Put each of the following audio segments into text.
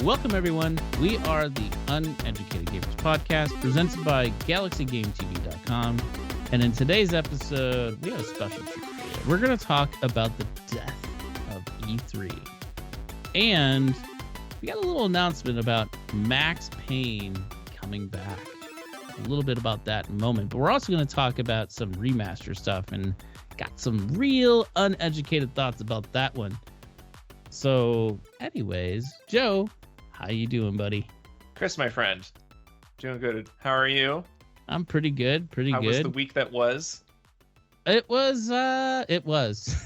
Welcome, everyone. We are the Uneducated Gamers Podcast, presented by GalaxyGameTV.com. And in today's episode, we have a special treat for you. We're going to talk about the death of E3. And we got a little announcement about Max Payne coming back. A little bit about that in a moment. But we're also going to talk about some remaster stuff and got some real uneducated thoughts about that one. So, anyways, Joe, how you doing, buddy? Chris, my friend, doing good. How are you? I'm pretty good. How was the week that was? It was. It was.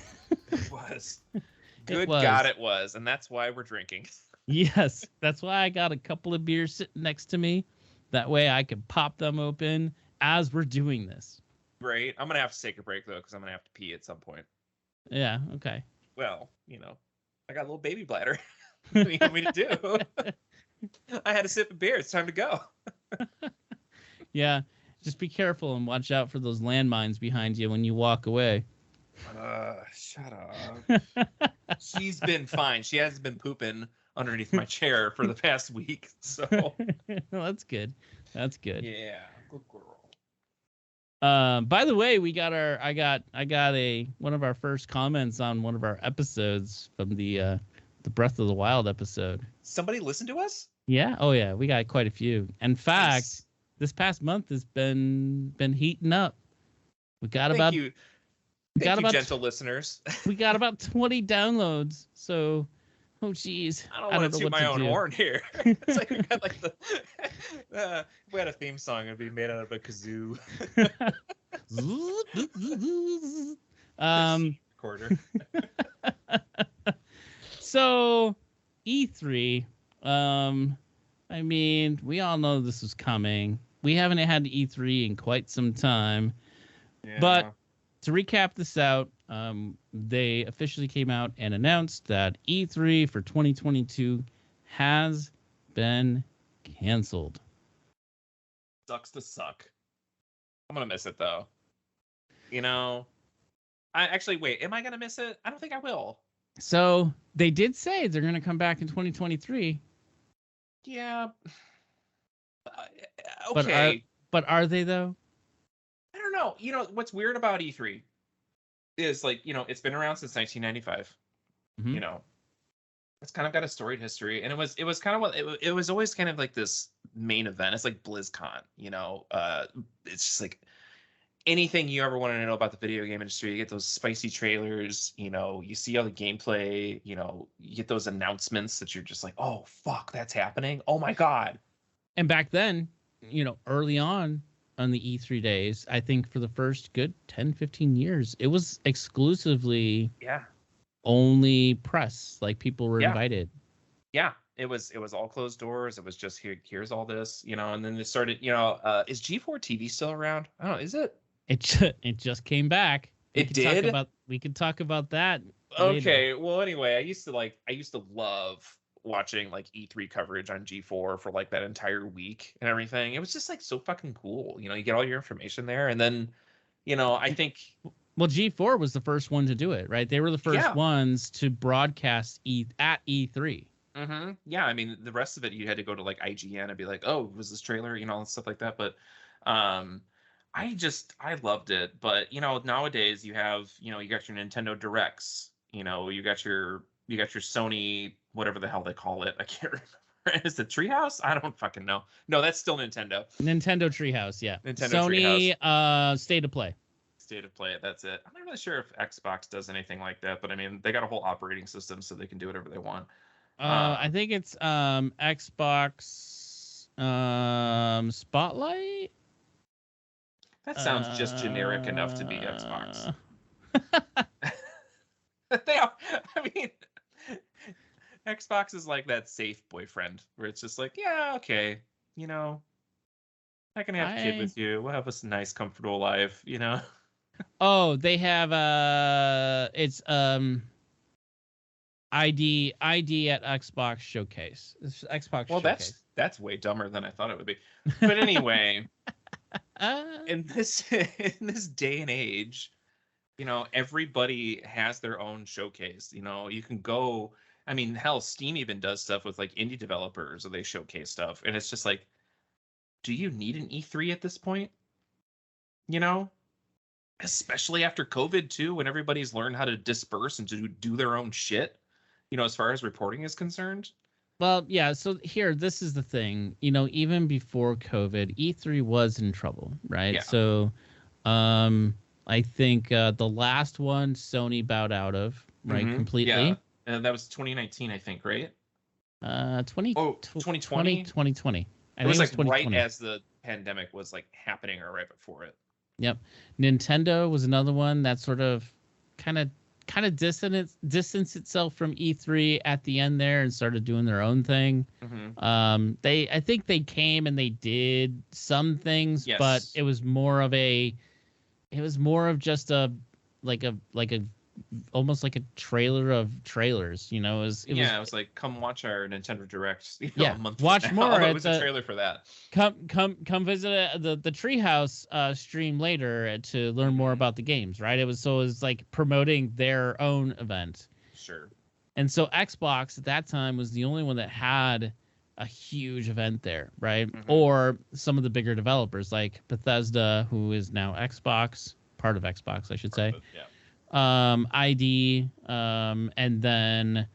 Good God, it was. And that's why we're drinking. Yes, that's why I got a couple of beers sitting next to me. That way I can pop them open as we're doing this. Great. I'm going to have to take a break, though, because I'm going to have to pee at some point. Yeah, okay. Well, you know, I got a little baby bladder. What do you want me to do? I had a sip of beer. It's time to go. Yeah, just be careful and watch out for those landmines behind you when you walk away. Shut up. She's been fine. She hasn't been pooping underneath my chair for the past week. So Well, that's good. That's good. Yeah, good girl. By the way, I got one of our first comments on one of our episodes from the Breath of the Wild episode. Somebody listened to us? Yeah. Oh yeah, we got quite a few. In fact, Nice. this past month has been heating up. We got Thank about you, gentle listeners. we got about 20 downloads. So, oh geez, I don't want to toot my own horn here. It's like we got like if we had a theme song, it'd be made out of a kazoo. Recorder. So E3, I mean, we all know this was coming. We haven't had E3 in quite some time. Yeah. But to recap this out, they officially came out and announced that E3 for 2022 has been canceled. Sucks to suck. I'm gonna miss it though. You know, I actually wait. Am I gonna miss it? I don't think I will. So they did say they're going to come back in 2023. Yeah. Okay. But are they though? I don't know. You know what's weird about E3 is like, you know, it's been around since 1995. Mhm. You know, it's kind of got a storied history, and it was kind of what it was always kind of like this main event. It's like BlizzCon. You know, it's just like anything you ever want to know about the video game industry. You get those spicy trailers, you know, you see all the gameplay, you know, you get those announcements that you're just like, oh fuck, that's happening. Oh my God. And back then, you know, early on the E3 days, I think for the first good 10, 15 years, it was exclusively only press. Like people were invited. Yeah. It was all closed doors. It was just here's all this, you know, and then they started, you know, is G4 TV still around? I don't know, is it? It just came back. We could talk about that. Okay. Later. Well, anyway, I used to love watching like E3 coverage on G4 for like that entire week and everything. It was just like so fucking cool. You know, you get all your information there, and then, you know, I think. Well, G4 was the first one to do it, right? They were the first ones to broadcast at E3. Mm-hmm. Yeah, I mean, the rest of it, you had to go to like IGN and be like, oh, was this trailer, you know, and stuff like that. But I loved it. But, you know, nowadays you have, you know, you got your Nintendo Directs, you know, you got your Sony, whatever the hell they call it. I can't remember. Is it Treehouse? I don't fucking know. No, that's still Nintendo. Nintendo Treehouse, yeah. Nintendo Sony, Treehouse. State of Play. State of Play, that's it. I'm not really sure if Xbox does anything like that, but I mean, they got a whole operating system, so they can do whatever they want. I think it's Xbox Spotlight. That sounds just generic enough to be Xbox. I mean, Xbox is like that safe boyfriend where it's just like, yeah, okay, you know, I can have a kid with you. We'll have a nice, comfortable life, you know. Oh, they have it's ID at Xbox Showcase. It's Xbox well, Showcase. that's way dumber than I thought it would be. But anyway, in this day and age, you know, everybody has their own showcase. You know, you can go I mean, hell, Steam even does stuff with like indie developers, or they showcase stuff, and it's just like, do you need an E3 at this point? You know, especially after COVID too, when everybody's learned how to disperse and to do their own shit. As far as reporting is concerned. Well, yeah. So here, this is the thing. Even before COVID, E3 was in trouble, right? Yeah. So, I think the last one Sony bowed out of, right, completely. Yeah, and that was 2019, I think, right? 2020. 2020. It was like right as the pandemic was like happening, or right before it. Yep. Nintendo was another one that sort of kind of distanced itself from E3 at the end there and started doing their own thing. I think they came and they did some things, yes, but it was more of just almost like a trailer of trailers. It was like, come watch our Nintendo Direct. A month watch more. It was a trailer for that. Come visit the Treehouse stream later to learn more about the games. Right? It was like promoting their own event. Sure. And so Xbox at that time was the only one that had a huge event there, right? Or some of the bigger developers like Bethesda, who is now Xbox, part of Xbox, I should say. Yeah. ID, and then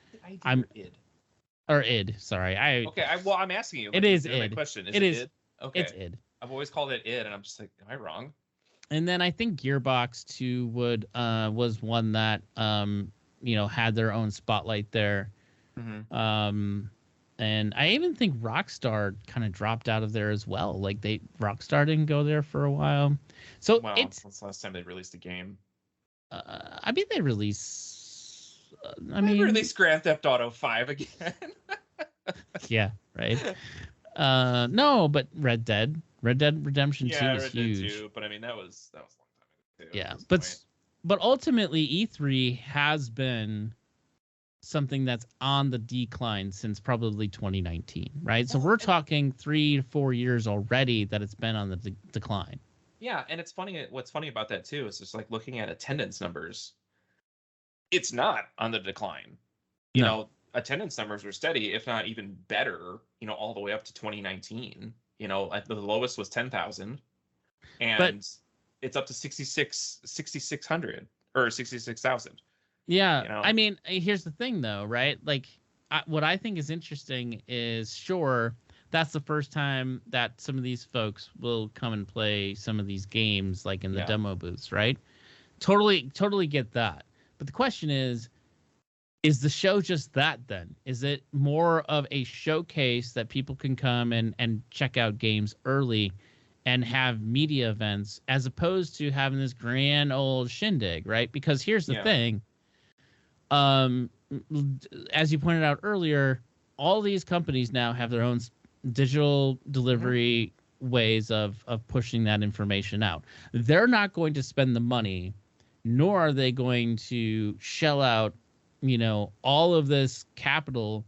id. Sorry, I'm asking you. It is id. Question. It is id? Okay. It's id. I've always called it id, and I'm just like, am I wrong? And then I think Gearbox too was one that had their own spotlight there. And I even think Rockstar kind of dropped out of there as well. Like Rockstar didn't go there for a while. So that's the last time they released a game. I mean, they release. They released Grand Theft Auto 5 again. Yeah, right. No, but Red Dead Redemption 2 was huge. Red Dead 2, but I mean that was a long time ago too. Yeah, but ultimately E3 has been something that's on the decline since probably 2019, right? So we're talking 3 to 4 years already that it's been on the decline. Yeah, and it's funny. What's funny about that too is just like looking at attendance numbers. It's not on the decline. You know, attendance numbers were steady, if not even better. All the way up to 2019. At the lowest was 10,000, and it's up to 6,600 or 66,000. Yeah, I mean, here's the thing though, right? Like, what I think is interesting is sure. That's the first time that some of these folks will come and play some of these games, like in the demo booths, right? Totally get that. But the question is the show just that then? Is it more of a showcase that people can come and check out games early and have media events as opposed to having this grand old shindig, right? Because here's the thing. As you pointed out earlier, all these companies now have their own digital delivery ways of pushing that information out. They're not going to spend the money, nor are they going to shell out, all of this capital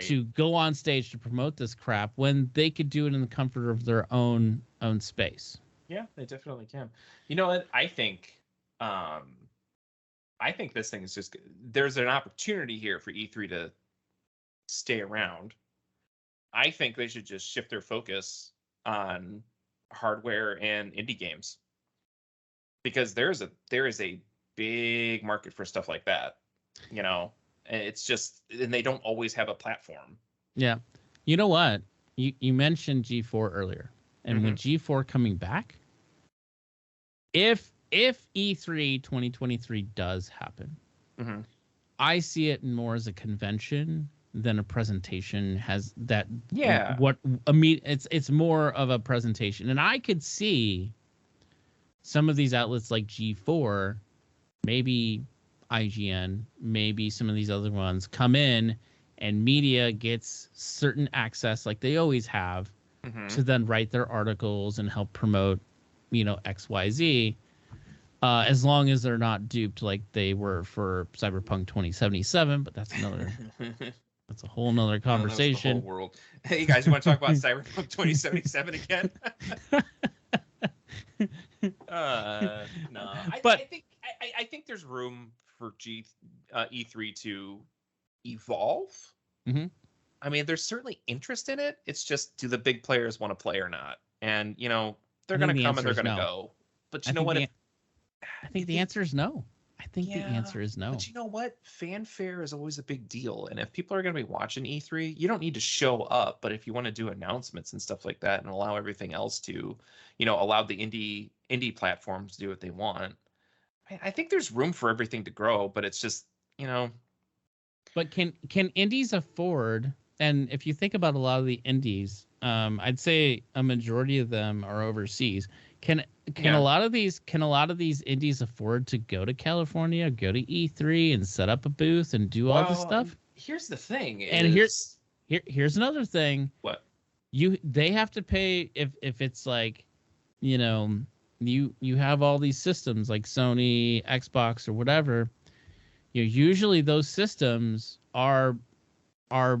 to go on stage to promote this crap when they could do it in the comfort of their own space. Yeah, they definitely can. You know what? I think this thing is just, there's an opportunity here for E3 to stay around. I think they should just shift their focus on hardware and indie games, because there is a big market for stuff like that. It's just, and they don't always have a platform. Yeah. You know what? You mentioned G4 earlier, and with G4 coming back, if E3 2023 does happen, I see it more as a convention than a presentation. Has that? Yeah. It's more of a presentation, and I could see some of these outlets like G4, maybe IGN, maybe some of these other ones come in, and media gets certain access, like they always have, to then write their articles and help promote, XYZ. As long as they're not duped like they were for Cyberpunk 2077, but that's another. That's a whole nother conversation. The whole world. Hey guys, you want to talk about Cyberpunk 2077 again? No, but I think there's room for E3 to evolve. Mm-hmm. I mean, there's certainly interest in it. It's just, do the big players want to play or not? And they're I going think to the come and answer they're is going to no. go. But I you know think what? the If I think if the they answer is no. I think the Yeah, answer is no. but you know what? Fanfare is always a big deal. And if people are going to be watching E3, you don't need to show up. But if you want to do announcements and stuff like that and allow everything else to, allow the indie platforms to do what they want, I think there's room for everything to grow. But it's just, But can indies afford? And if you think about a lot of the indies, I'd say a majority of them are overseas. Can Yeah. a lot of these indies afford to go to California, go to E3, and set up a booth and do all this stuff? Here's the thing And is here's another thing. what? They have to pay if it's like, you know, you have all these systems like Sony, Xbox, or whatever. Usually those systems are are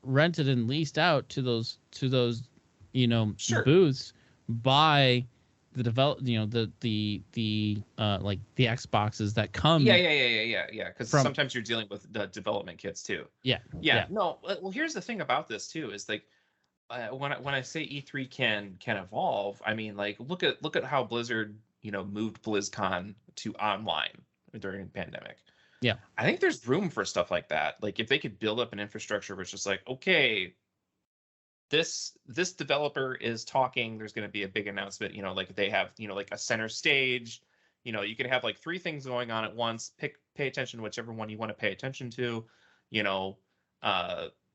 rented and leased out to those Sure. booths by the like the Xboxes that come. Yeah. Because from sometimes you're dealing with the development kits too. yeah Yeah. No. Well, here's the thing about this too is like, when I say E3 can evolve, I mean, like, look at how Blizzard moved BlizzCon to online during the pandemic. yeah I think there's room for stuff like that. Like, if they could build up an infrastructure where it's just like, okay, this developer is talking, there's going to be a big announcement, like they have, like a center stage, you could have like three things going on at once, pay attention to whichever one you want to pay attention to, you know,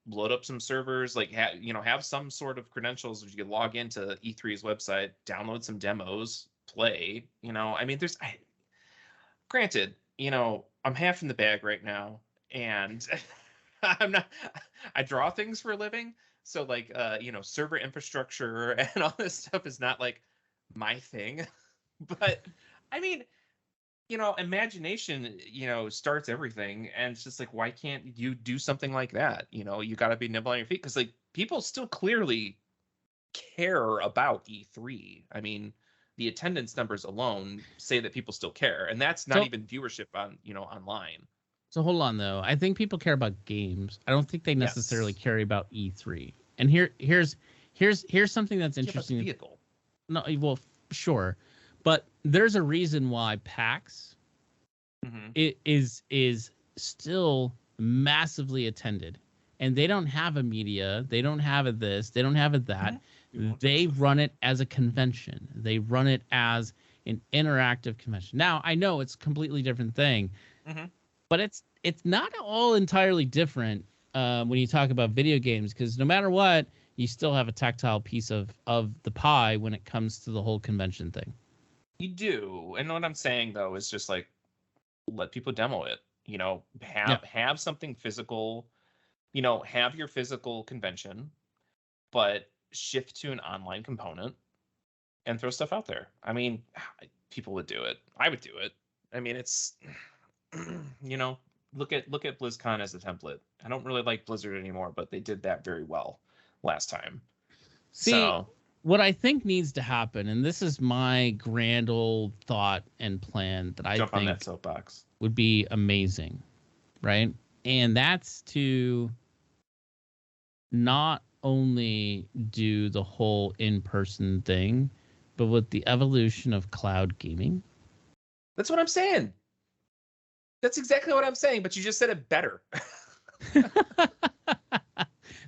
load up some servers, like have some sort of credentials where you can log into E3's website, download some demos, play, I mean, granted, I'm half in the bag right now, and I'm not. I draw things for a living, so like server infrastructure and all this stuff is not like my thing. But I mean, imagination, starts everything, and it's just like, why can't you do something like that? You got to be nimble on your feet because like people still clearly care about E3. I mean, the attendance numbers alone say that people still care, and that's not even viewership on online. So hold on though. I think people care about games. I don't think they necessarily Yes. care about E3. And here's something that's interesting. Vehicle. No, well, sure, but there's a reason why PAX it is still massively attended, and they don't have a media, they don't have a this, they don't have a that. They run it as a convention. They run it as an interactive convention. Now I know it's a completely different thing, but it's not all entirely different when you talk about video games, because no matter what, you still have a tactile piece of the pie when it comes to the whole convention thing. You do, and what I'm saying though is just like, let people demo it. Have something physical. Have your physical convention, but shift to an online component and throw stuff out there. I mean, people would do it. I would do it. I mean, it's look at BlizzCon as a template. I don't really like Blizzard anymore, but they did that very well last time. See, what I think needs to happen, and this is my grand old thought and plan that I jump think on that soapbox would be amazing, right? And that's to not only do the whole in-person thing, but with the evolution of cloud gaming. That's what I'm saying. That's exactly what I'm saying, but you just said it better.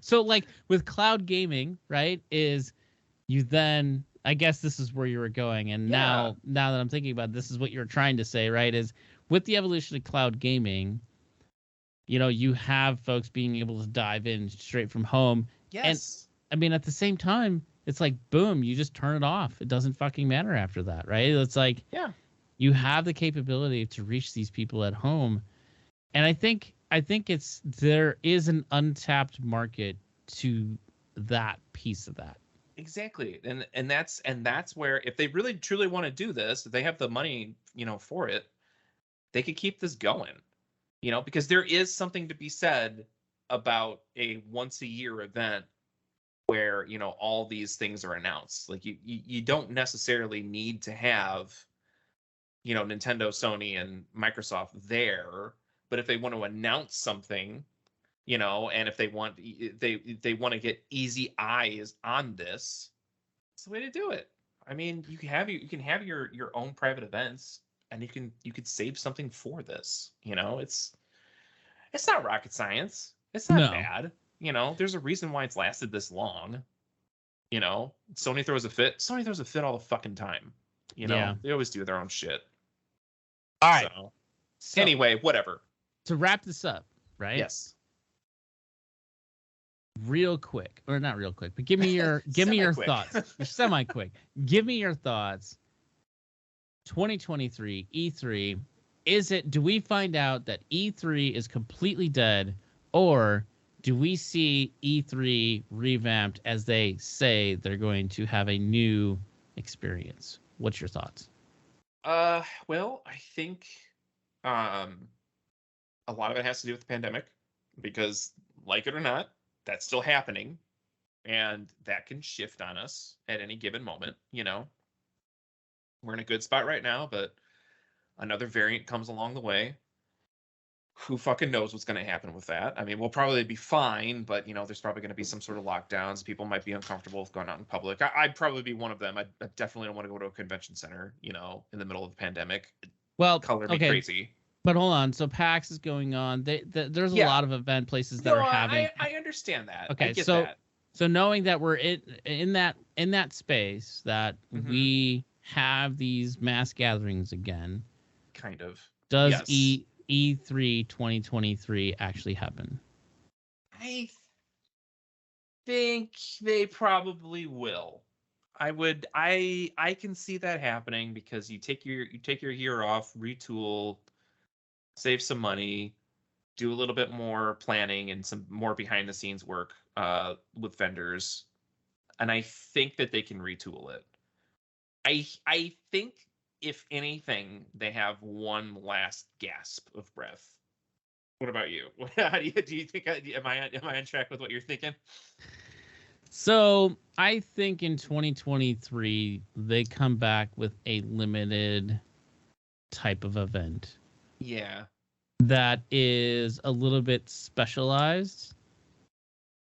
So like with cloud gaming, right, is you then, I guess this is where you were going, and now that I'm thinking about it, this is what you're trying to say, right, is with the evolution of cloud gaming, you have folks being able to dive in straight from home. Yes. And I mean, at the same time, it's like, boom, you just turn it off. It doesn't fucking matter after that, right? It's like, you have the capability to reach these people at home. And I think there is an untapped market to that piece of that. Exactly. And that's where, if they really truly want to do this, if they have the money, for it, they could keep this going. Because there is something to be said about a once a year event where, all these things are announced. Like you don't necessarily need to have, Nintendo, Sony, and Microsoft there, But if they want to announce something, you know, and if they want to get easy eyes on this, it's the way to do it. I mean, you can have your own private events, and you could save something for this. You know, it's not rocket science. It's not No. bad. You know, there's a reason why it's lasted this long. You know, Sony throws a fit. Sony throws a fit all the fucking time. You know, Yeah. they always do their own shit. All right. So anyway, whatever. To wrap this up, right? Yes. Real quick, or not real quick, but give me your thoughts. Semi quick. Give me your thoughts. 2023 E3, do we find out that E3 is completely dead, or do we see E3 revamped as they say they're going to have a new experience? What's your thoughts? Well, I think a lot of it has to do with the pandemic, because like it or not, that's still happening, and that can shift on us at any given moment. You know, we're in a good spot right now, but another variant comes along the way. Who fucking knows what's going to happen with that? I mean, we'll probably be fine, but you know, there's probably going to be some sort of lockdowns. People might be uncomfortable with going out in public. I'd probably be one of them. I definitely don't want to go to a convention center, you know, in the middle of the pandemic. Well, color me crazy. But hold on. So PAX is going on. There's a lot of event places that are having. I understand that. Okay, I get that. So knowing that we're in that space, that we have these mass gatherings again, kind of. Does E3 2023 actually happen? I think they probably will. I can see that happening, because you take your year off, retool, save some money, do a little bit more planning and some more behind the scenes work with vendors, and I think that they can retool it. I think, if anything, they have one last gasp of breath. What about you? Do you think am I on track with what you're thinking? So I think in 2023 they come back with a limited type of event. Yeah. That is a little bit specialized,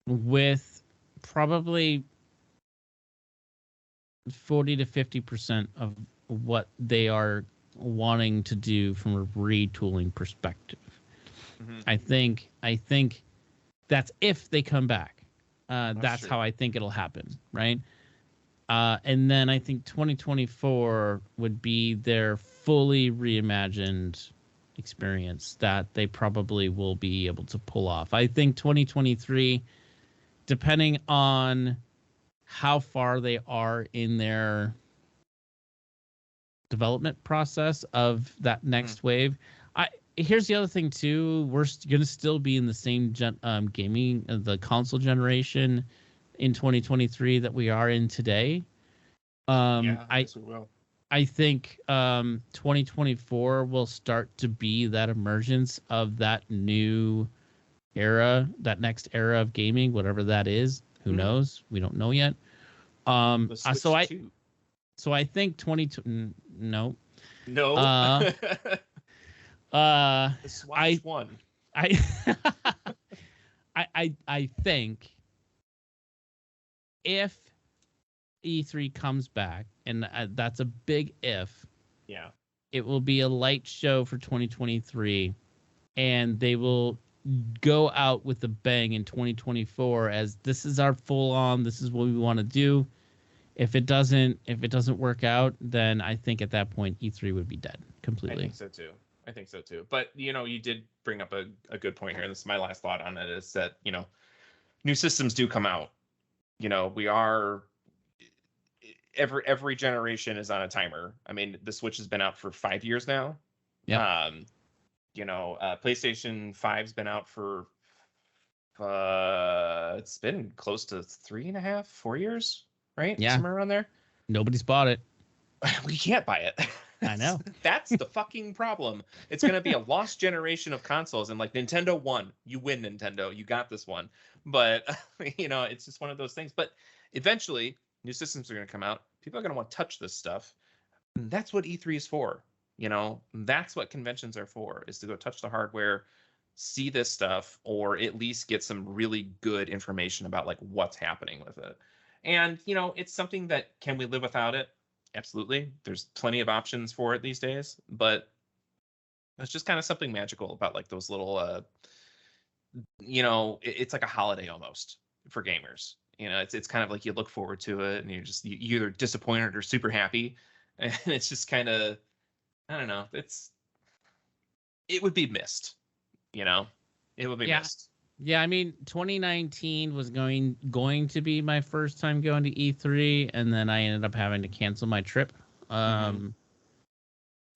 with probably 40 to 50% of what they are wanting to do from a retooling perspective. I think that's if they come back. That's how I think it'll happen, right? And then I think 2024 would be their fully reimagined experience that they probably will be able to pull off. I think 2023, depending on how far they are in their development process of that next wave. Here's the other thing too. We're going to still be in the same gaming, the console generation in 2023 that we are in today. I guess we will. I think 2024 will start to be that emergence of that new era, that next era of gaming, whatever that is. Who knows? We don't know yet. So I think 22. No. The Swatch won. I think if E3 comes back, and that's a big if. Yeah. It will be a light show for 2023, and they will go out with a bang in 2024 as this is our full on. This is what we want to do. If it doesn't work out, then I think at that point E3 would be dead completely. I think so too. But you know, you did bring up a good point here. This is my last thought on it, is that, you know, new systems do come out. You know, we are every generation is on a timer. I mean, the Switch has been out for 5 years now. Yeah. You know, PlayStation 5's been out for it's been close to 3.5, 4 years, right? Yeah. Somewhere around there. Nobody's bought it. We can't buy it. I know. That's the fucking problem. It's going to be a lost generation of consoles, and like Nintendo won. You win, Nintendo. You got this one. But, you know, it's just one of those things. But eventually, new systems are going to come out. People are going to want to touch this stuff. And that's what E3 is for. You know, that's what conventions are for, is to go touch the hardware, see this stuff, or at least get some really good information about like what's happening with it. And, you know, it's something that, can we live without it? Absolutely. There's plenty of options for it these days, but it's just kind of something magical about like those little, you know, it's like a holiday almost for gamers. You know, it's kind of like you look forward to it and you're either disappointed or super happy. And it's just kind of, I don't know. It would be missed, you know. It would be missed. Yeah, I mean, 2019 was going to be my first time going to E3, and then I ended up having to cancel my trip.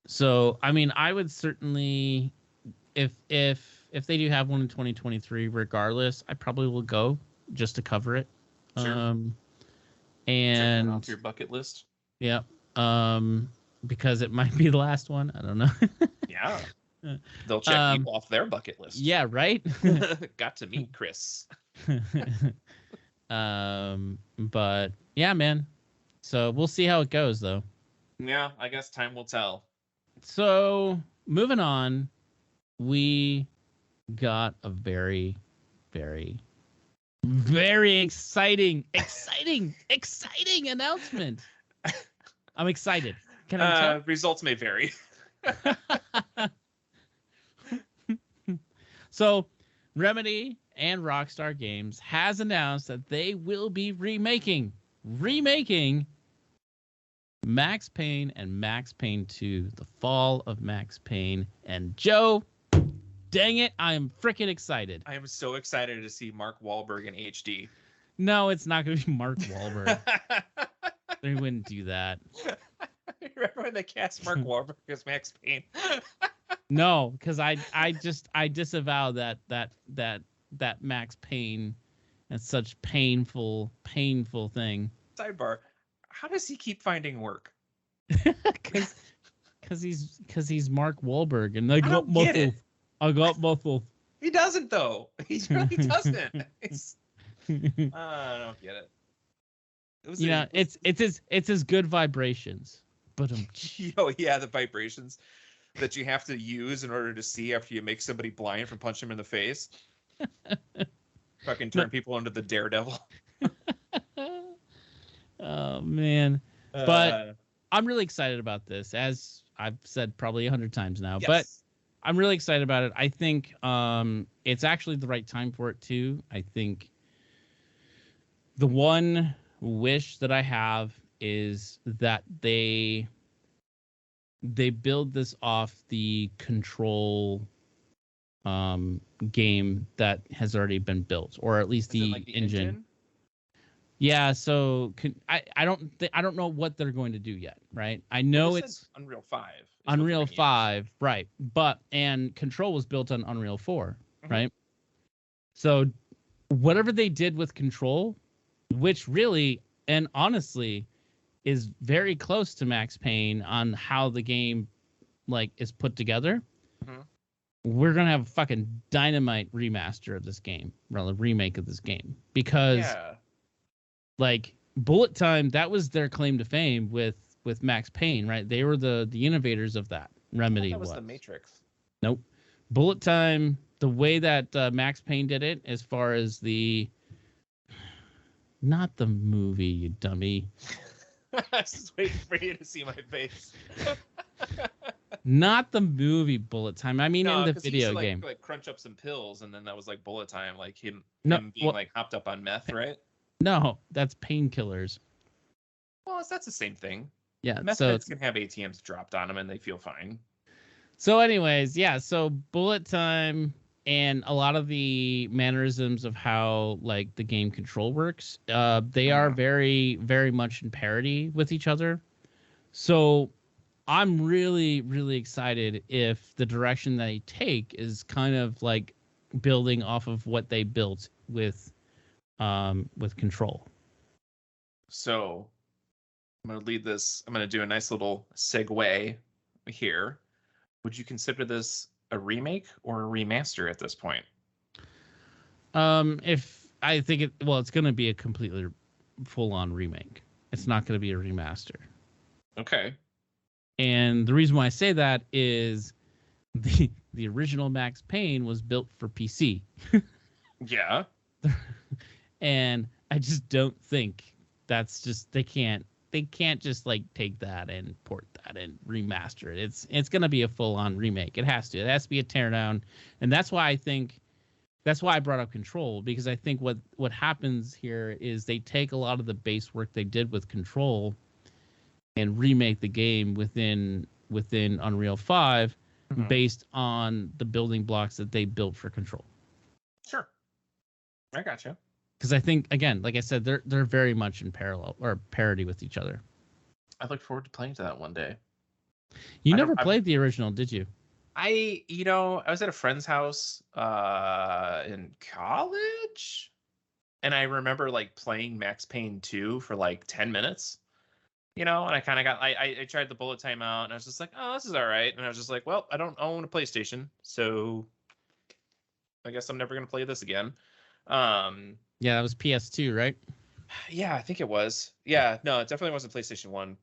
So, I mean, I would certainly, if they do have one in 2023, regardless, I probably will go just to cover it. Sure. And check off your bucket list. Yeah. Because it might be the last one. I don't know. Yeah. They'll check people off their bucket list. Yeah, right? Got to meet Chris. But yeah, man. So we'll see how it goes, though. Yeah, I guess time will tell. So moving on, we got a very, very, very exciting announcement. I'm excited. Can I tell? Results may vary. So, Remedy and Rockstar Games has announced that they will be remaking Max Payne and Max Payne 2, The Fall of Max Payne. And Joe, dang it, I am freaking excited. I am so excited to see Mark Wahlberg in HD. No, it's not going to be Mark Wahlberg. They wouldn't do that. Remember when they cast Mark Wahlberg as Max Payne? No, because I disavow that Max Payne and such painful thing. Sidebar: how does he keep finding work? Because he's Mark Wahlberg and I got muscle. He doesn't though. He really doesn't. I don't get it. It's his good vibrations. But oh yeah, the vibrations that you have to use in order to see after you make somebody blind from punching him in the face. Fucking turn people into the Daredevil. Oh man. But I'm really excited about this, as I've said probably 100 times now. Yes. But I'm really excited about it. I think it's actually the right time for it too. I think the one wish that I have is that they build this off the Control game that has already been built, or at least the engine. Yeah, so I don't know what they're going to do yet, right? I know it's Unreal 5. Unreal 5, right? And Control was built on Unreal 4, right? So whatever they did with Control, which really and honestly is very close to Max Payne on how the game like is put together. We're gonna have a fucking dynamite remaster of this game, rather remake of this game, because like Bullet Time, that was their claim to fame with Max Payne, right? They were the innovators of that. Remedy was the Matrix. Nope. Bullet Time, the way that Max Payne did it, as far as not the movie, you dummy. I was just waiting for you to see my face. Not the movie Bullet Time. I mean, in the video game. Like crunch up some pills, and then that was like Bullet Time, like him being like hopped up on meth, right? No, that's Painkillers. Well, that's the same thing. Yeah, meth heads can have ATMs dropped on them, and they feel fine. So, anyways, yeah. So Bullet Time and a lot of the mannerisms of how like the game Control works, they are very, very much in parity with each other. So I'm really, really excited if the direction they take is kind of like building off of what they built with Control. So I'm going to lead this. I'm going to do a nice little segue here. Would you consider this a remake or a remaster at this point? If I think it's going to be a completely full-on remake. It's not going to be a remaster. Okay. And the reason why I say that is the original Max Payne was built for PC. Yeah. And I just don't think that's just they can't just like take that and port that and remaster it. It's going to be a full-on remake. It has to be a teardown. And that's why I brought up Control, because I think what happens here is they take a lot of the base work they did with Control and remake the game within Unreal 5 based on the building blocks that they built for Control. Sure. I gotcha. Because I think, again, like I said, they're very much in parallel or parity with each other. I look forward to playing to that one day. You never played the original, did you? I was at a friend's house in college, and I remember like playing Max Payne 2 for like 10 minutes. And I kind of I tried the bullet time out, and I was just like, oh, this is all right. And I was just like, well, I don't own a PlayStation, so I guess I'm never going to play this again. Yeah, that was PS2, right? Yeah, I think it was. Yeah, no, it definitely wasn't PlayStation 1.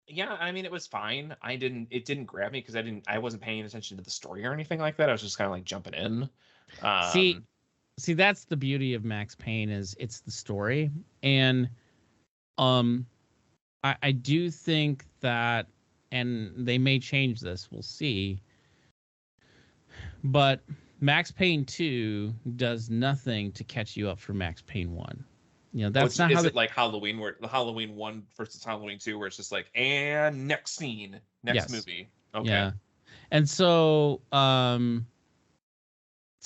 Yeah, I mean, it was fine. It didn't grab me because I wasn't paying attention to the story or anything like that. I was just kind of like jumping in. See, that's the beauty of Max Payne, is it's the story. And I do think that, and they may change this, we'll see, but Max Payne 2 does nothing to catch you up for Max Payne 1. That's not how it like Halloween, where the Halloween 1 versus Halloween 2, where it's just like, and next scene, next movie. Okay. Yeah. And so so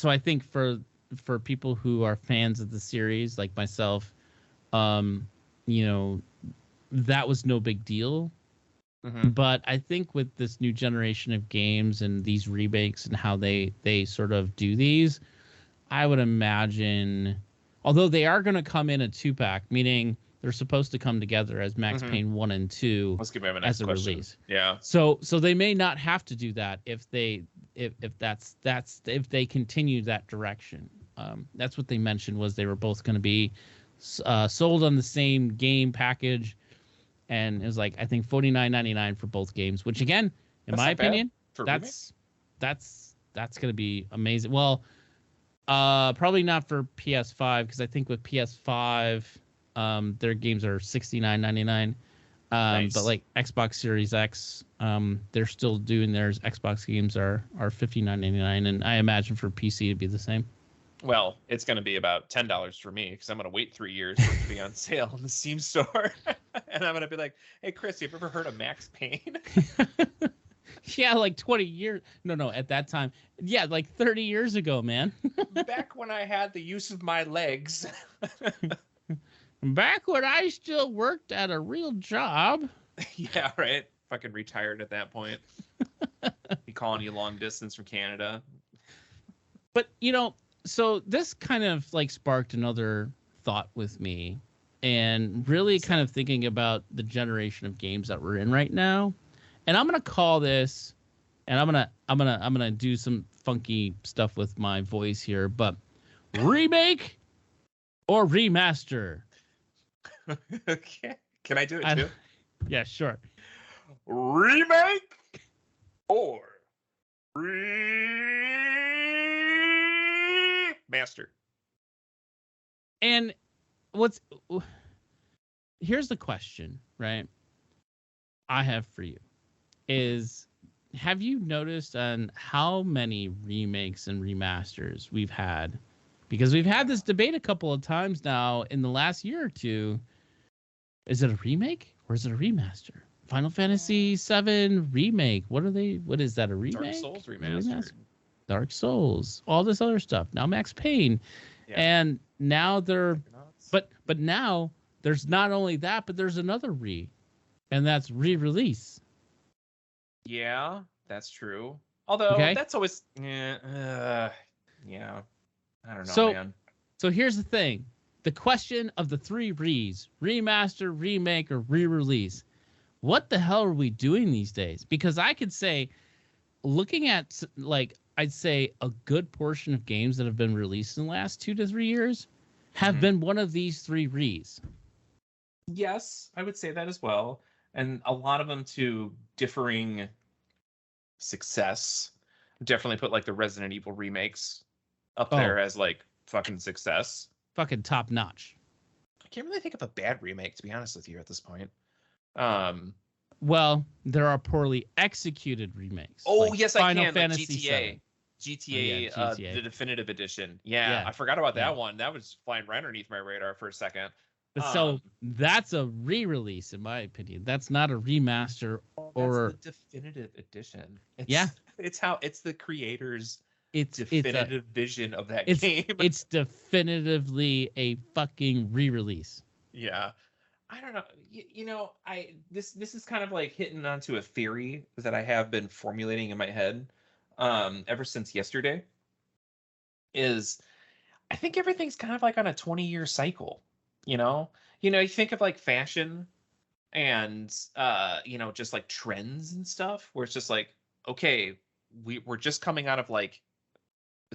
I think for people who are fans of the series like myself, that was no big deal. But I think with this new generation of games and these remakes and how they sort of do these, I would imagine, although they are going to come in a 2-pack, meaning they're supposed to come together as Max Payne 1 and 2 as a release. Yeah. So they may not have to do that if they continue that direction. That's what they mentioned, was they were both going to be sold on the same game package. And it was like, I think $49.99 for both games, which again, in my opinion, that's going to be amazing. Well, probably not for PS5, because I think with PS5, their games are $69.99. Nice. But like Xbox Series X, they're still doing theirs. Xbox games are $59.99, and I imagine for PC it'd be the same. Well, it's going to be about $10 for me, because I'm going to wait 3 years for it to be on sale in the Steam store. And I'm going to be like, hey, Chris, you ever heard of Max Payne? Yeah, like 20 years. No, at that time. Yeah, like 30 years ago, man. Back when I had the use of my legs. Back when I still worked at a real job. Yeah, right. Fucking retired at that point. Be calling you long distance from Canada. But, so this kind of like sparked another thought with me, and really kind of thinking about the generation of games that we're in right now. And I'm going to call this, and I'm going to do some funky stuff with my voice here, but remake or remaster? Okay. Can I do it too? Yeah, sure. Remake or Master. And here's the question, right? I have for you is, have you noticed on how many remakes and remasters we've had? Because we've had this debate a couple of times now in the last year or two. Is it a remake or is it a remaster? Final Fantasy VII remake. What is that, a remake? Dark Souls remastered. Dark Souls, all this other stuff. Now Max Payne, and now but now there's not only that, but there's another and that's Rerelease. Yeah, that's true. Although that's always I don't know, man. So here's the thing: the question of the 3 remaster, remake, or re-release. What the hell are we doing these days? Because I could say, looking at like, I'd say a good portion of games that have been released in the last 2 to 3 years have been one of these 3 res. Yes, I would say that as well. and a lot of them to differing success. Definitely put like the Resident Evil remakes up there as like fucking success. Fucking top notch. I can't really think of a bad remake, to be honest with you, at this point. Well, there are poorly executed remakes. Oh, like yes, Final I can. Fantasy Like GTA. GTA, the definitive edition. Yeah, I forgot about that one. That was flying right underneath my radar for a second. So that's a re-release, in my opinion. That's not a remaster or that's the definitive edition. It's the creator's definitive vision of that game. It's definitively a fucking re-release. Yeah. I don't know. This is kind of like hitting onto a theory that I have been formulating in my head ever since yesterday. Is I think everything's kind of like on a 20-year cycle. You think of like fashion and just like trends and stuff, where it's just like, okay, we're just coming out of like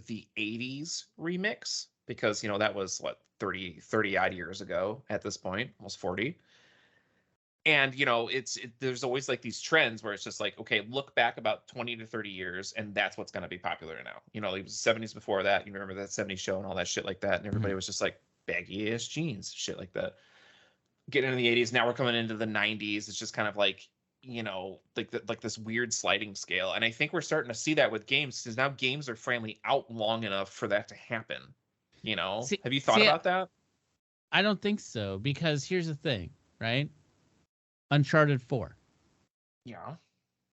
the 80s remix, because that was what 30 odd years ago at this point, almost 40. And there's always like these trends where it's just like, okay, look back about 20 to 30 years and that's what's going to be popular now. It was the 70s before that. You remember that 70s show and all that shit like that, and everybody was just like baggy-ass jeans, shit like that. Getting into the 80s, now we're coming into the 90s. It's just kind of like, like this weird sliding scale. And I think we're starting to see that with games, because now games are finally out long enough for that to happen. Have you thought about that? I don't think so, because here's the thing, right? Uncharted 4. Yeah.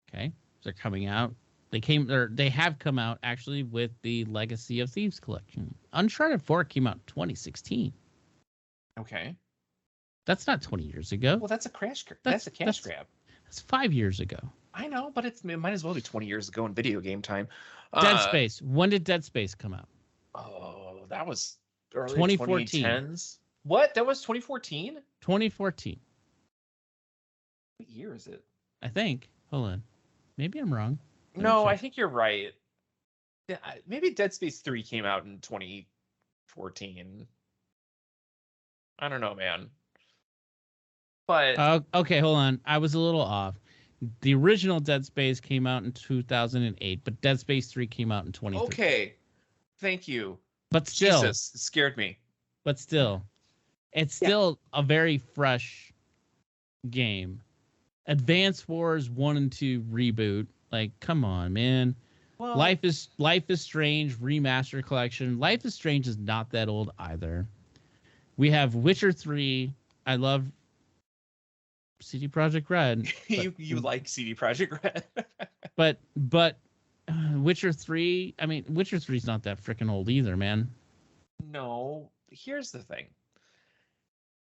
Okay. They're coming out. They have come out actually with the Legacy of Thieves collection. Uncharted 4 came out in 2016. Okay. That's not 20 years ago. Well, that's a cash grab. That's 5 years ago. I know, but it might as well be 20 years ago in video game time. Dead Space. When did Dead Space come out? Oh, that was early 2014. 2010s. What? That was 2014? 2014. What year is it? I think. Hold on. Maybe I'm wrong. No, I think you're right. Maybe Dead Space 3 came out in 2014. I don't know, man. But okay, hold on. I was a little off. The original Dead Space came out in 2008, but Dead Space 3 came out in 2013. Okay. Thank you. But still, Jesus, it scared me. But still, it's still a very fresh game. Advance Wars 1 and 2 reboot. Like, come on, man. Well, Life is Strange Remaster Collection. Life is Strange is not that old either. We have Witcher 3. I love CD Projekt Red. you like CD Projekt Red. but Witcher 3, I mean, Witcher 3 is not that freaking old either, man. No, here's the thing.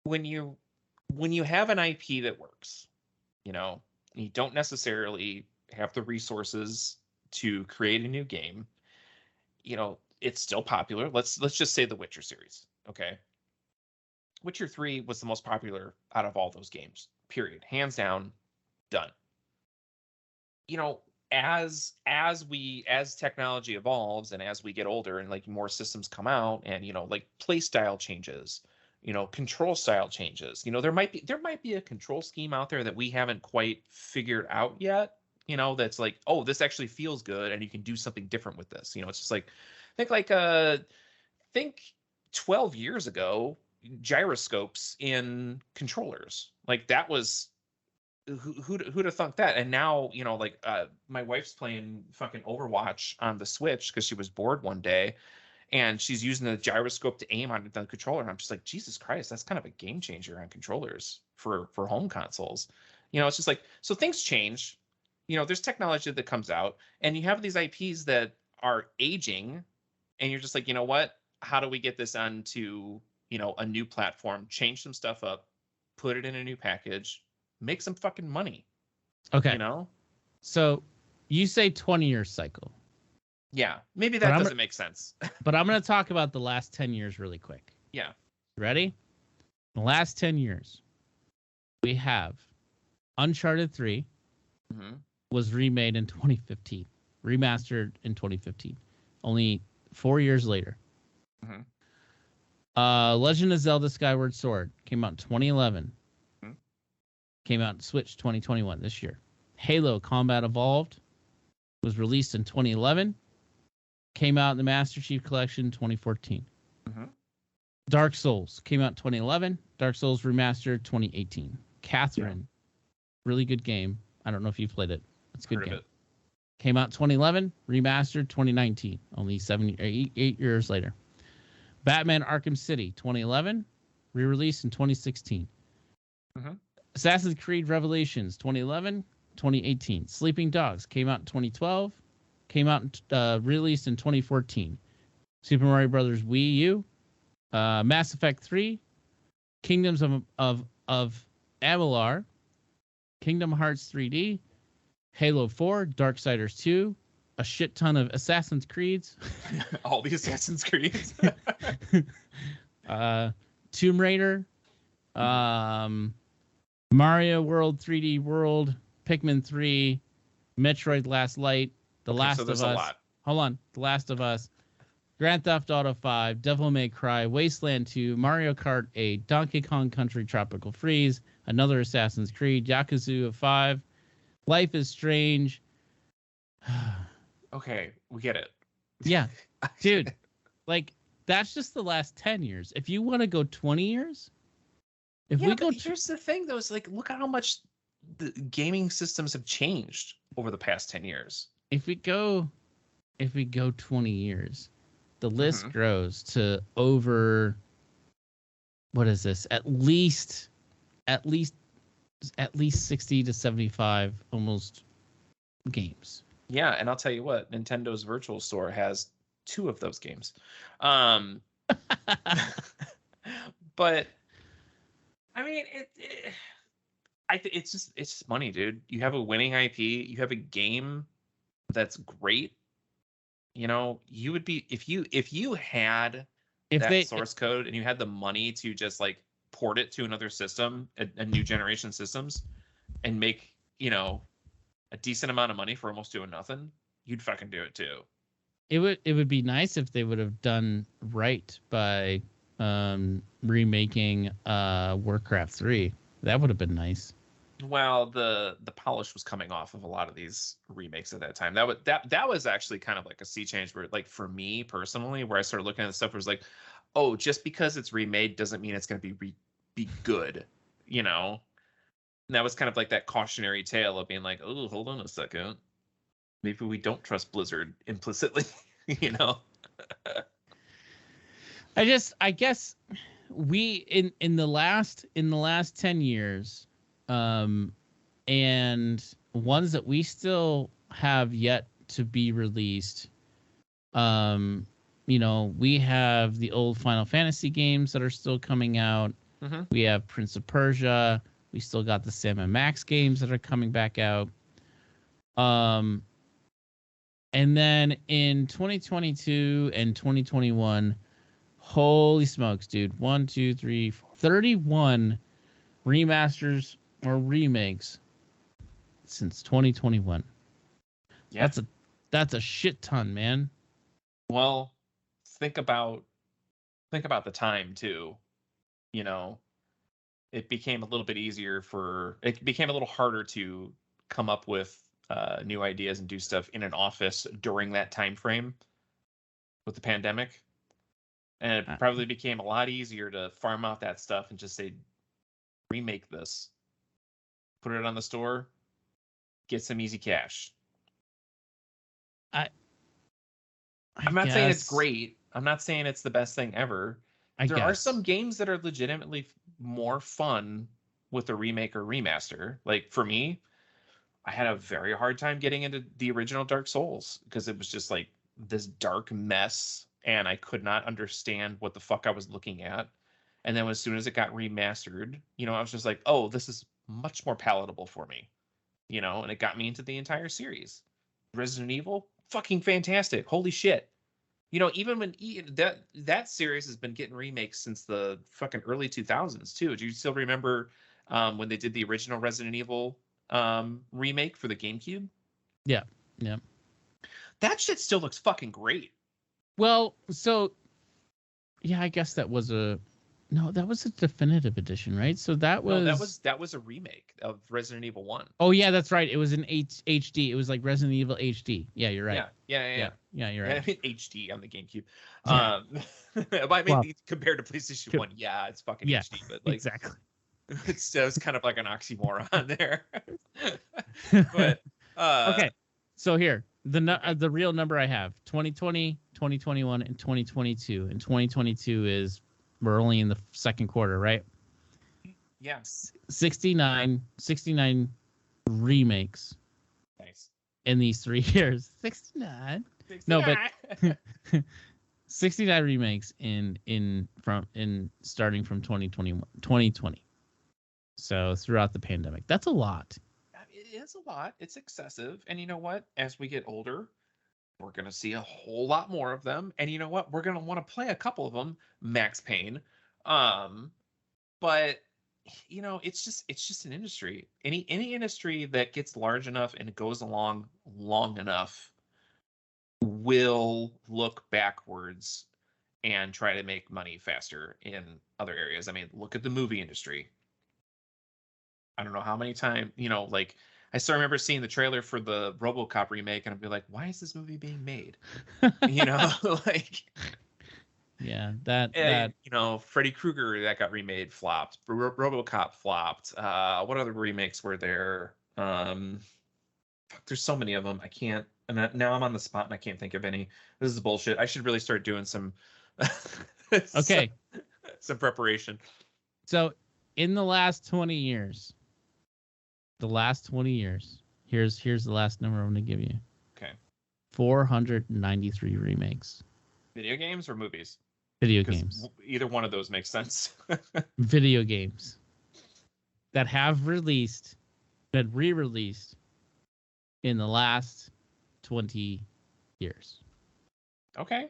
When you have an IP that works, you don't necessarily have the resources to create a new game, it's still popular. Let's just say the Witcher series, okay? Witcher 3 was the most popular out of all those games, period. Hands down, done. As technology evolves and as we get older and like more systems come out and like play style changes, control style changes, there might be a control scheme out there that we haven't quite figured out yet, that's like, oh, this actually feels good and you can do something different with this. It's just like, think 12 years ago, gyroscopes in controllers, like that was who'd have thunk that. And now my wife's playing fucking Overwatch on the Switch because she was bored one day and she's using the gyroscope to aim on the controller, and I'm just like, Jesus Christ, that's kind of a game changer on controllers for home consoles. It's just like, so things change. There's technology that comes out and you have these IPs that are aging and you're just like, what, how do we get this onto a new platform, change some stuff up, put it in a new package, make some fucking money. Okay. So you say 20-year cycle. Yeah. Maybe that doesn't make sense. But I'm going to talk about the last 10 years really quick. Yeah. Ready? The last 10 years, we have Uncharted 3 was remade in 2015, remastered in 2015, only 4 years later. Legend of Zelda Skyward Sword came out in 2011. came out on Switch 2021 this year. Halo Combat Evolved was released in 2011. Came out in the Master Chief Collection 2014. Mm-hmm. Dark Souls came out in 2011. Dark Souls Remastered 2018. Catherine, really good game. I don't know if you've played it. It's a good game. Came out 2011. Remastered 2019. Only 8 years later. Batman Arkham City 2011. Re-released in 2016. Mm-hmm. Assassin's Creed Revelations 2011. 2018. Sleeping Dogs came out in 2012. Came out released in 2014. Super Mario Brothers Wii U. Mass Effect 3. Kingdoms of Amalur. Kingdom Hearts 3D. Halo 4. Darksiders 2. A shit ton of Assassin's Creeds. All the Assassin's Creeds. Tomb Raider. Mario World 3D World. Pikmin 3, Metroid Last Light, The Last of Us. Hold on. The Last of Us, Grand Theft Auto 5, Devil May Cry, Wasteland 2, Mario Kart 8, Donkey Kong Country Tropical Freeze, another Assassin's Creed, Yakuza 5, Life is Strange. Okay, we get it. Yeah, dude. Like, that's just the last 10 years. If you want to go 20 years, here's the thing, though. Is like, look at how much the gaming systems have changed over the past 10 years. If we go 20 years, the list grows to over, what is this? At least 60 to 75 almost games. Yeah, and I'll tell you what, Nintendo's Virtual Store has 2 of those games. But I mean, it's just money, dude. You have a winning IP, you have a game that's great. You know, you would be if you had source code and you had the money to just like port it to another system, a new generation systems, and make, you know, a decent amount of money for almost doing nothing, you'd fucking do it too. It would be nice if they would have done right by remaking Warcraft 3. That would have been nice. Well, the polish was coming off of a lot of these remakes at that time. That was actually kind of like a sea change where, like, for me personally, where I started looking at the stuff, where it was like, oh, just because it's remade doesn't mean it's going to be good, you know? And that was kind of like that cautionary tale of being like, oh, hold on a second, maybe we don't trust Blizzard implicitly, you know? I guess we in the last 10 years, and ones that we still have yet to be released, you know, we have the old Final Fantasy games that are still coming out. Mm-hmm. We have Prince of Persia. We still got the Sam & Max games that are coming back out. And then in 2022 and 2021, holy smokes, dude. 1, 2, 3, 4, 31 remasters or remakes since 2021. Yeah. That's a shit ton, man. Well, think about the time too. You know, it became a little harder to come up with new ideas and do stuff in an office during that time frame with the pandemic. And it probably became a lot easier to farm out that stuff and just say, remake this, put it on the store, get some easy cash. I'm not saying it's great. I'm not saying it's the best thing ever. There are some games that are legitimately more fun with a remake or remaster. Like, for me, I had a very hard time getting into the original Dark Souls because it was just like this dark mess and I could not understand what the fuck I was looking at. And then as soon as it got remastered, you know, I was just like, oh, this is much more palatable for me, you know, and it got me into the entire series. Resident Evil, fucking fantastic. Holy shit. You know, even when that series has been getting remakes since the fucking early 2000s too. Do you still remember when they did the original Resident Evil remake for the GameCube? Yeah. Yeah. That shit still looks fucking great. Well, so yeah, I guess that was a No, that was a definitive edition, right? So that was No, that was a remake of Resident Evil 1. Oh yeah, that's right. It was in HD. It was like Resident Evil HD. Yeah, you're right. Yeah. You're I right. mean HD on the GameCube. Yeah. But I mean, Well, compared to PlayStation 1, yeah, it's fucking yeah, HD, but like exactly. it's kind of like an oxymoron there. But Okay. So here, okay. the real number I have, 2020, 2021, and 2022. And 2022 is we're only in the second quarter, right? Yeah. 69 remakes Nice. in these 3 years. 69. No, but 69 remakes in starting from 2020. So throughout the pandemic. That's a lot. It is a lot. It's excessive. And you know what? As we get older, we're going to see a whole lot more of them. And you know what? We're going to want to play a couple of them, Max Payne. But you know, it's just an industry. Any industry that gets large enough and goes along long enough will look backwards and try to make money faster in other areas. I mean, look at the movie industry. I don't know how many times, you know, like I still remember seeing the trailer for the RoboCop remake and I'd be like, why is this movie being made? You know, like yeah, that you know, Freddy Krueger that got remade flopped. RoboCop flopped. What other remakes were there? Fuck, there's so many of them. I can't. And now I'm on the spot and I can't think of any. This is bullshit. I should really start doing some. Okay. Some preparation. So, in the last 20 years, here's the last number I'm going to give you. Okay. 493 remakes. Video games or movies? Video games. Either one of those makes sense. Video games that have been re-released in the last 20 years. Okay.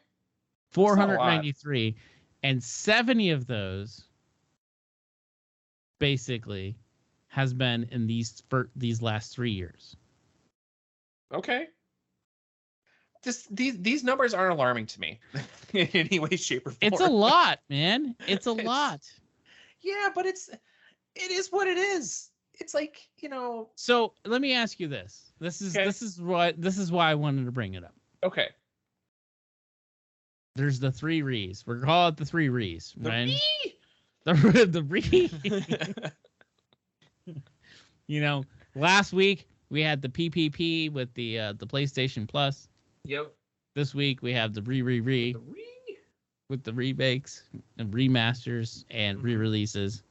493, and 70 of those basically has been in these last 3 years. Okay. These numbers aren't alarming to me in any way, shape, or form. It's a lot, man. It's a lot. Yeah, but it is what it is. It's like, you know. So let me ask you this. This is why I wanted to bring it up. Okay. There's the 3 Re's. We're calling it the 3 Re's. The Re? The Re. You know, last week we had the PPP with the PlayStation Plus. Yep. This week we have the Re with the remakes and remasters and re-releases.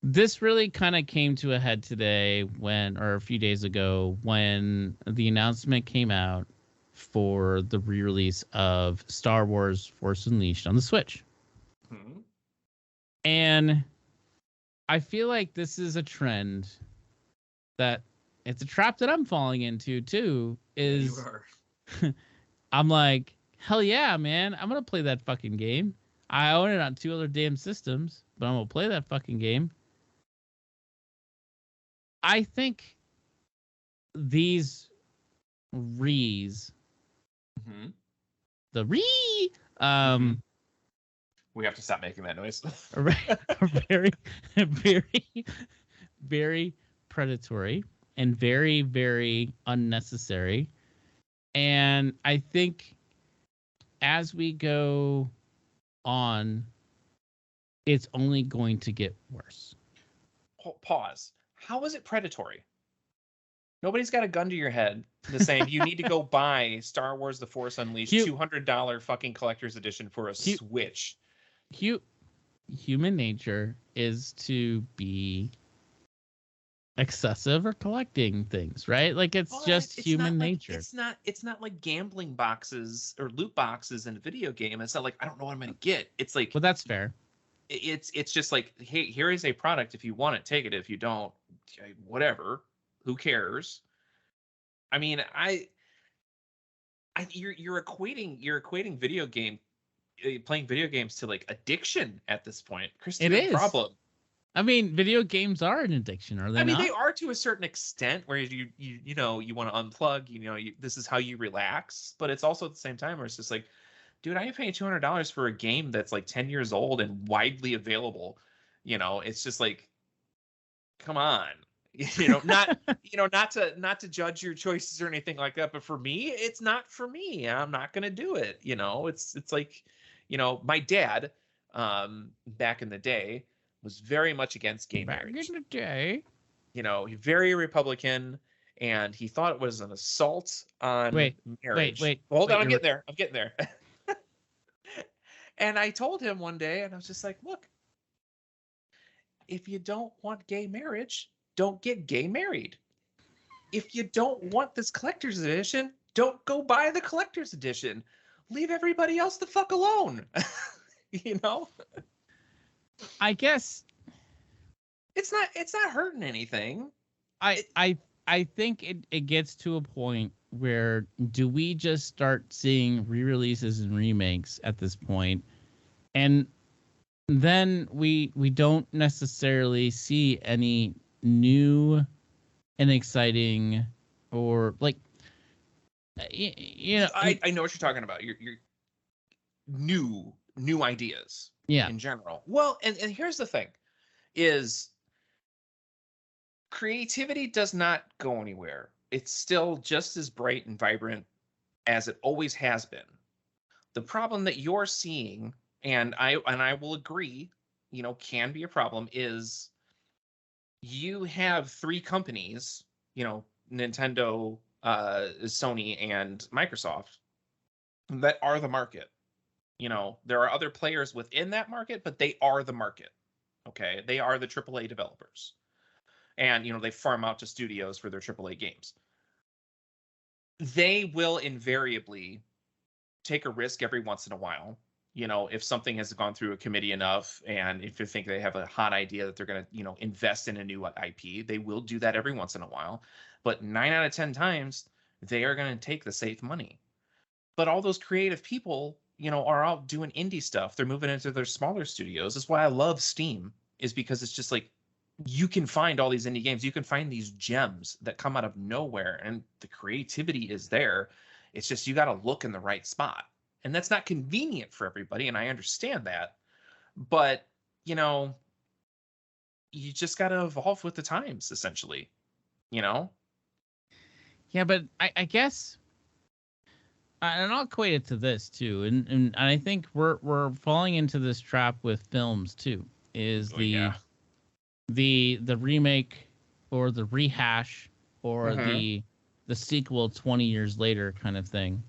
This really kind of came to a head today or a few days ago when the announcement came out for the re-release of Star Wars Force Unleashed on the Switch. Mm-hmm. And I feel like this is a trend that it's a trap that I'm falling into too. Is I'm like, hell yeah, man! I'm gonna play that fucking game. I own it on 2 other damn systems, but I'm gonna play that fucking game. I think these re's, mm-hmm. the re, we have to stop making that noise. are very, very, very predatory and very, very unnecessary. And I think as we go on, it's only going to get worse. Pause. How is it predatory? Nobody's got a gun to your head saying you need to go buy Star Wars The Force Unleashed $200 fucking collector's edition for a Switch. Human nature is to be excessive or collecting things, right? Like it's human nature. It's not like gambling boxes or loot boxes in a video game. It's not like I don't know what I'm gonna get. It's like, well, that's fair. It's just like, hey, here is a product. If you want it, take it. If you don't, whatever. Who cares? I mean, you're equating video game playing video games to like addiction at this point. Christy, it is a problem. I mean, video games are an addiction, are they? I mean, they are to a certain extent, where you know you want to unplug. You know, this is how you relax. But it's also at the same time where it's just like, dude, I ain't paying $200 for a game that's like 10 years old and widely available. It's just like, come on. Not not to judge your choices or anything like that, but for me, it's not for me. I'm not gonna do it. It's like, my dad, back in the day, was very much against gay Back marriage. in the day. He's very Republican, and he thought it was an assault on marriage. Hold on, I'm getting there. And I told him one day, and I was just like, look, if you don't want gay marriage, don't get gay married. If you don't want this collector's edition, don't go buy the collector's edition. Leave everybody else the fuck alone. I guess it's not hurting anything. I think it gets to a point where do we just start seeing re-releases and remakes at this point, and then we don't necessarily see any new and exciting, or like, I know what you're talking about. You're new ideas, in general. Well, and here's the thing is, creativity does not go anywhere. It's still just as bright and vibrant as it always has been. The problem that you're seeing, and I will agree, can be a problem, is you have three companies, Nintendo, Sony, and Microsoft, that are the market. There are other players within that market, but they are the market. Okay, they are the AAA developers, and they farm out to studios for their AAA games. They will invariably take a risk every once in a while. If something has gone through a committee enough, and if you think they have a hot idea that they're going to, invest in a new IP, they will do that every once in a while. But 9 out of 10 times, they are going to take the safe money. But all those creative people, are out doing indie stuff. They're moving into their smaller studios. That's why I love Steam, is because it's just like, you can find all these indie games. You can find these gems that come out of nowhere, and the creativity is there. It's just, you got to look in the right spot. And that's not convenient for everybody, and I understand that. But, you just got to evolve with the times, essentially. Yeah, but I guess, and I'll equate it to this too, and I think we're falling into this trap with films too. Is the remake or the rehash or the sequel 20 years later kind of thing.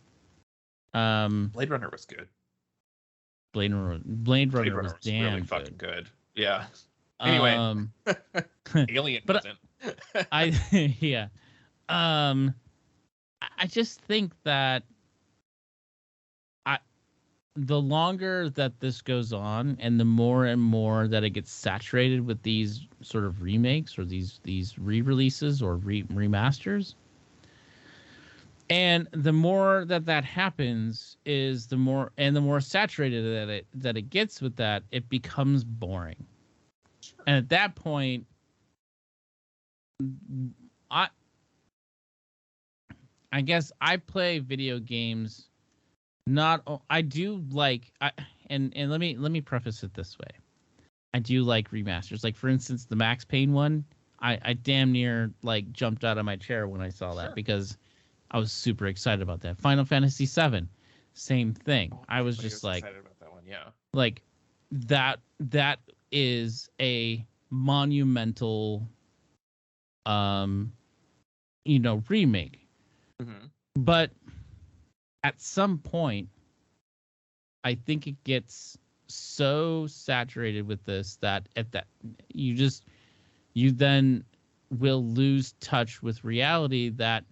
Blade Runner was good. Blade Runner was damn really good. Fucking good. Yeah. Anyway, Alien wasn't. Yeah. I just think that the longer that this goes on, and the more and more that it gets saturated with these sort of remakes or these re-releases or remasters, and the more that happens, is the more saturated that it gets with that, it becomes boring. Sure. And at that point, I guess I play video games. I do like, and let me preface it this way. I do like remasters. Like, for instance, the Max Payne one, I damn near like jumped out of my chair when I saw that, because I was super excited about that. Final Fantasy VII, same thing. I was just like excited about that one, yeah. Like that is a monumental remake. Mm-hmm. But at some point, I think it gets so saturated with this that you then will lose touch with reality, that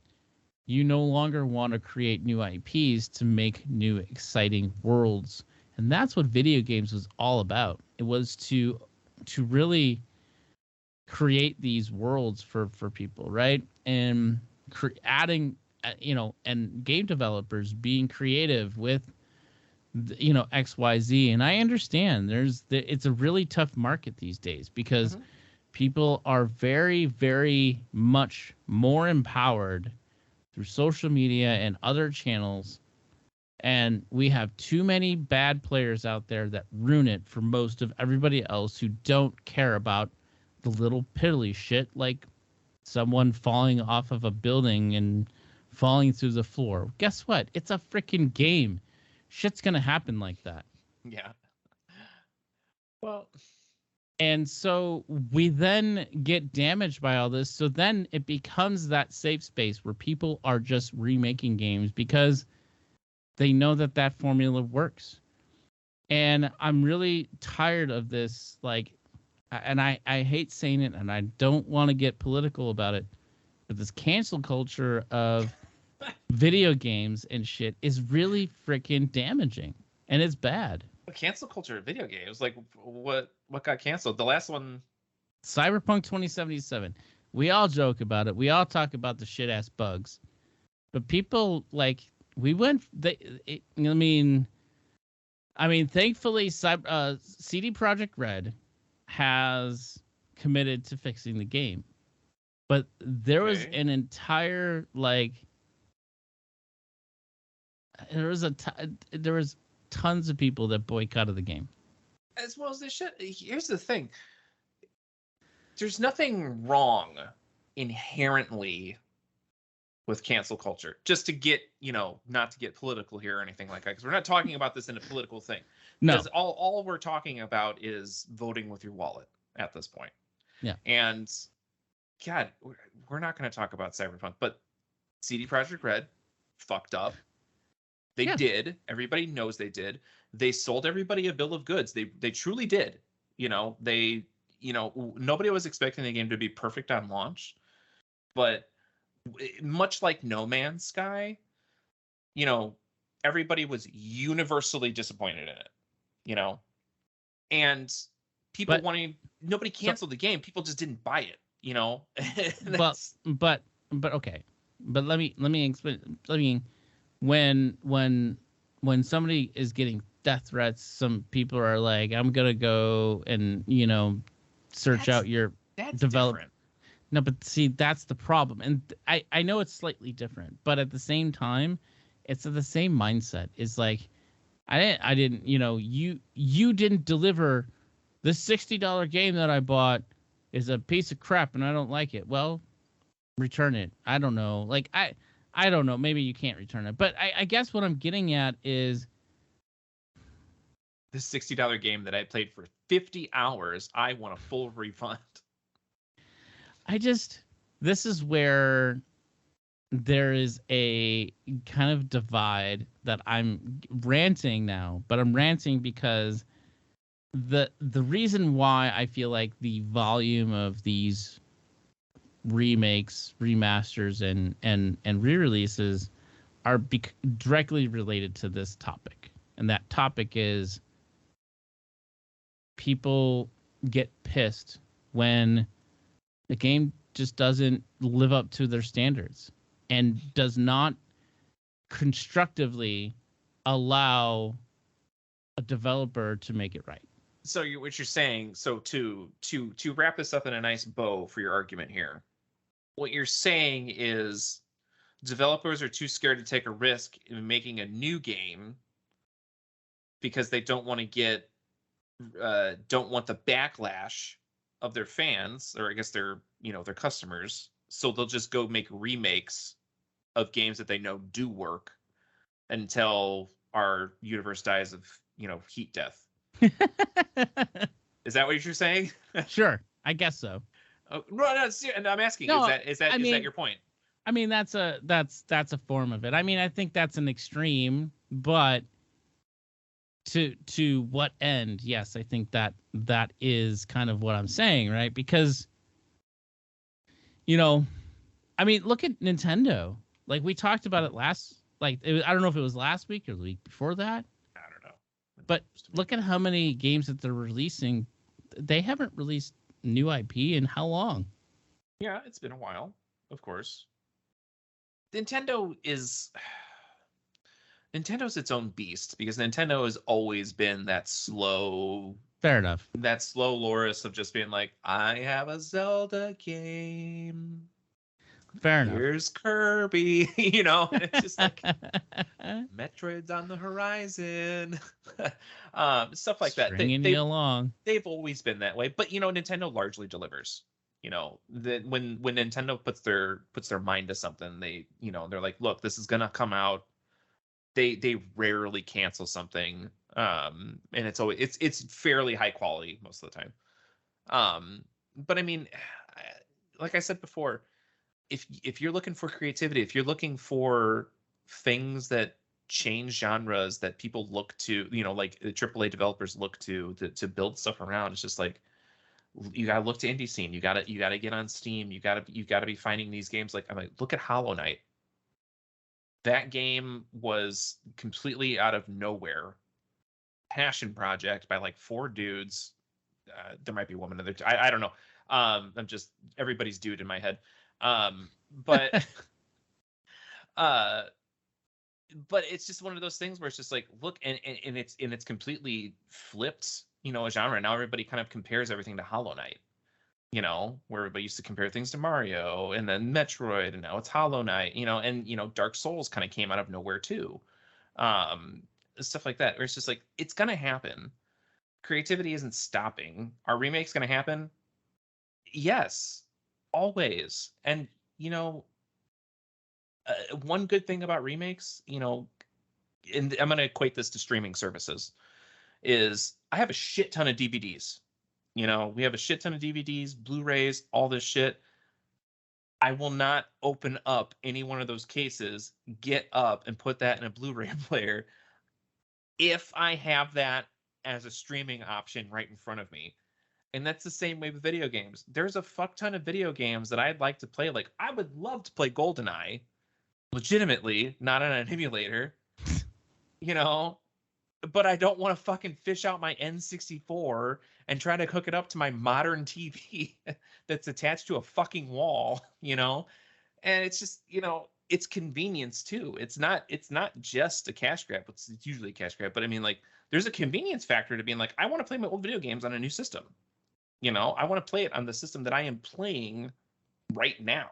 you no longer want to create new IPs to make new exciting worlds. And that's what video games was all about. It was to really create these worlds for people, right? And adding, and game developers being creative with, XYZ. And I understand it's a really tough market these days, because people are very, very much more empowered through social media and other channels And we have too many bad players out there that ruin it for most of everybody else who don't care about the little piddly shit like someone falling off of a building and falling through the floor. Guess what? It's a freaking game. Shit's going to happen like that. Yeah. Well, and so we then get damaged by all this. So then it becomes that safe space where people are just remaking games because they know that that formula works. And I'm really tired of this, like, and I hate saying it, and I don't want to get political about it, but this cancel culture of video games and shit is really freaking damaging, and it's bad. Cancel culture of video games, like what got canceled? The last one, Cyberpunk 2077. We all joke about it. We all talk about the shit ass bugs, but people like we went. I mean, thankfully, CD Projekt Red has committed to fixing the game, but there was an entire there was tons of people that boycotted the game. As well as they should. Here's the thing. There's nothing wrong inherently with cancel culture. Just to get, not to get political here or anything like that, because we're not talking about this in a political thing. No. Because all we're talking about is voting with your wallet at this point. Yeah. And God, we're not going to talk about Cyberpunk, but CD Projekt Red fucked up. They did. Everybody knows they did. They sold everybody a bill of goods. They truly did. Nobody was expecting the game to be perfect on launch, but much like No Man's Sky, everybody was universally disappointed in it, and people nobody canceled the game. People just didn't buy it, but okay. But let me explain. When somebody is getting death threats, some people are like, I'm gonna go and search out your development. No, but see, that's the problem, and I know it's slightly different, but at the same time, it's the same mindset. It's like I didn't you didn't deliver the $60 game that I bought is a piece of crap and I don't like it. Well, return it. I don't know. Like I don't know. Maybe you can't return it. But I guess what I'm getting at is this $60 game that I played for 50 hours, I want a full refund. This is where there is a kind of divide that I'm ranting now, but I'm ranting because the reason why I feel like the volume of these remakes, remasters, and re-releases are directly related to this topic. And that topic is people get pissed when the game just doesn't live up to their standards and does not constructively allow a developer to make it right. So what you're saying, so to wrap this up in a nice bow for your argument here, what you're saying is developers are too scared to take a risk in making a new game because they don't want the backlash of their fans, or I guess their customers. So they'll just go make remakes of games that they know do work until our universe dies of, heat death. Is that what you're saying? Sure, I guess so. No, and I'm asking, is that your point? I mean, that's a form of it. I mean, I think that's an extreme, but to what end? Yes, I think that is kind of what I'm saying, right? Because I mean, look at Nintendo. Like we talked about it I don't know if it was last week or the week before that. I don't know. But look at how many games that they're releasing. They haven't released new IP in how long? Yeah, it's been a while, of course. Nintendo's its own beast because Nintendo has always been that slow. Fair enough. That slow Loris of just being like, I have a Zelda game. Fair enough. Here's Kirby, and it's just like Metroid's on the horizon. Stuff like that. Stringing you along. They've always been that way, but Nintendo largely delivers. That when Nintendo puts their mind to something, they're like, look, this is gonna come out. They rarely cancel something, and it's fairly high quality most of the time. But I mean, like I said before, if you're looking for creativity, if you're looking for things that change genres that people look to, like the AAA developers look to build stuff around, it's just like, you gotta look to indie scene. You gotta get on Steam. You gotta be finding these games. Like, I'm like, look at Hollow Knight. That game was completely out of nowhere. Passion project by like 4 dudes. There might be one other. I don't know. I'm just everybody's dude in my head. But but it's just one of those things where it's just like, look, and it's completely flipped, a genre. Now everybody kind of compares everything to Hollow Knight, where everybody used to compare things to Mario and then Metroid, and now it's Hollow Knight, and Dark Souls kind of came out of nowhere too. Stuff like that, where it's just like, it's gonna happen. Creativity isn't stopping. Are remakes gonna happen? Yes, always. And one good thing about remakes, and I'm going to equate this to streaming services, is I have a shit ton of DVDs. We have a shit ton of DVDs, Blu-rays, all this shit. I will not open up any one of those cases, get up and put that in a Blu-ray player if I have that as a streaming option right in front of me. And that's the same way with video games. There's a fuck ton of video games that I'd like to play. Like, I would love to play GoldenEye, legitimately, not on an emulator, but I don't want to fucking fish out my N64 and try to hook it up to my modern TV that's attached to a fucking wall, And it's just, it's convenience too. It's not just a cash grab. It's usually a cash grab, but I mean, like, there's a convenience factor to being like, I want to play my old video games on a new system. I want to play it on the system that I am playing right now.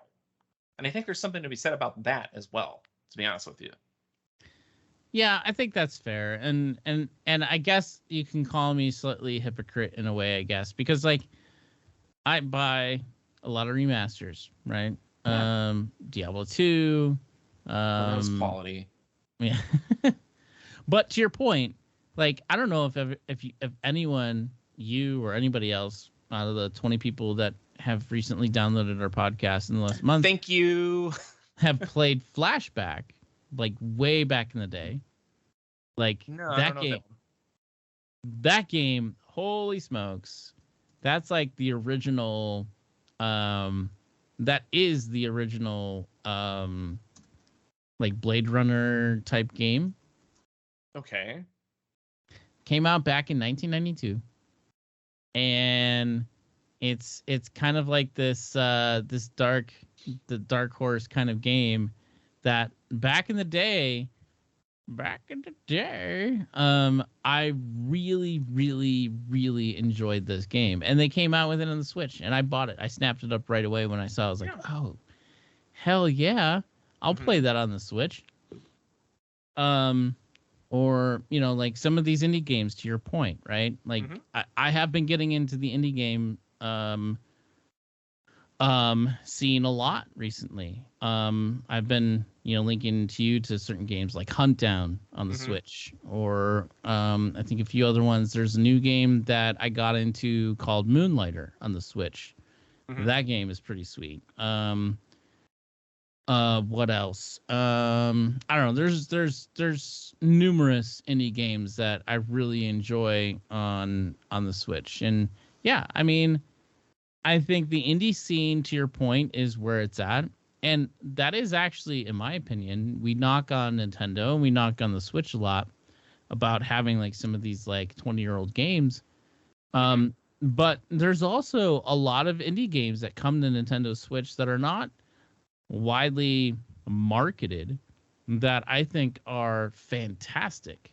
And I think there's something to be said about that as well, to be honest with you. Yeah, I think that's fair. And I guess you can call me slightly hypocrite in a way, I guess, because like, I buy a lot of remasters, right? Yeah. Diablo 2. That's quality. Yeah. But to your point, like, I don't know if anyone, you or anybody else out of the 20 people that have recently downloaded our podcast in the last month, thank you, have played Flashback, like way back in the day. Like, no, that game, holy smokes, that's like the original. That is the original, like Blade Runner type game. Okay. Came out back in 1992. And it's kind of like this dark horse kind of game that back in the day, I really, really, really enjoyed this game. And they came out with it on the Switch, and I bought it. I snapped it up right away when I saw it. I was like, oh, hell yeah, I'll play that on the Switch. Or, like some of these indie games, to your point, right? Like, I have been getting into the indie game scene a lot recently. I've been, linking to you to certain games like Huntdown on the Switch, or I think a few other ones. There's a new game that I got into called Moonlighter on the Switch. That game is pretty sweet. What else? I don't know. There's numerous indie games that I really enjoy on the Switch. And yeah, I mean, I think the indie scene, to your point, is where it's at. And that is actually, in my opinion, we knock on Nintendo and we knock on the Switch a lot about having like some of these like 20-year-old games. But there's also a lot of indie games that come to Nintendo Switch that are not widely marketed that I think are fantastic.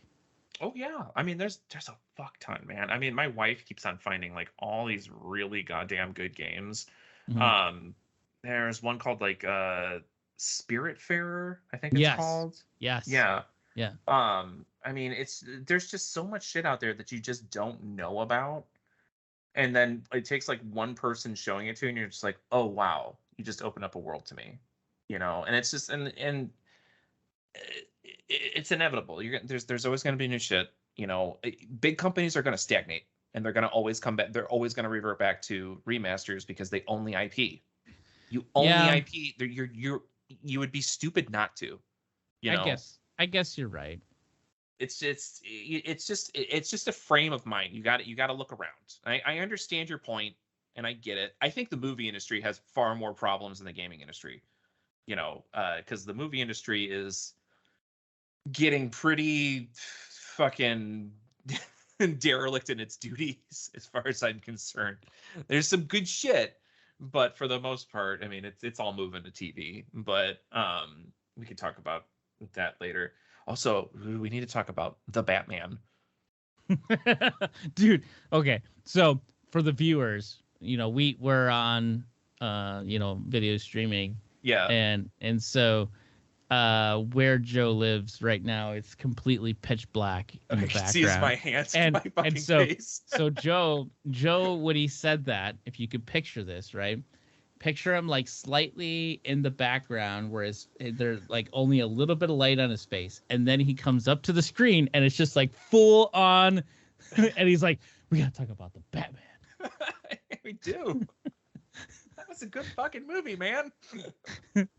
Oh yeah, I mean, there's a fuck ton, man. I mean, my wife keeps on finding like all these really goddamn good games. There's one called like Spiritfarer, I think it's Yes. called. Yes. Yeah. Yeah. I mean, there's just so much shit out there that you just don't know about. And then it takes like one person showing it to you, and you're just like, oh wow, you just opened up a world to me. And it's just and it's inevitable. There's always going to be new shit. Big companies are going to stagnate, and they're going to always come back. They're always going to revert back to remasters because they own the IP. You own the IP. You would be stupid not to. I guess you're right. It's just a frame of mind. You got to look around. I understand your point, and I get it. I think the movie industry has far more problems than the gaming industry. Because the movie industry is getting pretty fucking derelict in its duties, as far as I'm concerned. There's some good shit, but for the most part, I mean, it's all moving to TV. But we can talk about that later. Also, we need to talk about the Batman. Dude, okay. So for the viewers, we're on video streaming. Yeah. And so where Joe lives right now, it's completely pitch black in the background. Sees my hands to my fucking face. So Joe, when he said that, if you could picture this, right? Picture him like slightly in the background where there's like only a little bit of light on his face. And then he comes up to the screen and it's just like full on. And he's like, we got to talk about the Batman. We do. That was a good fucking movie, man. It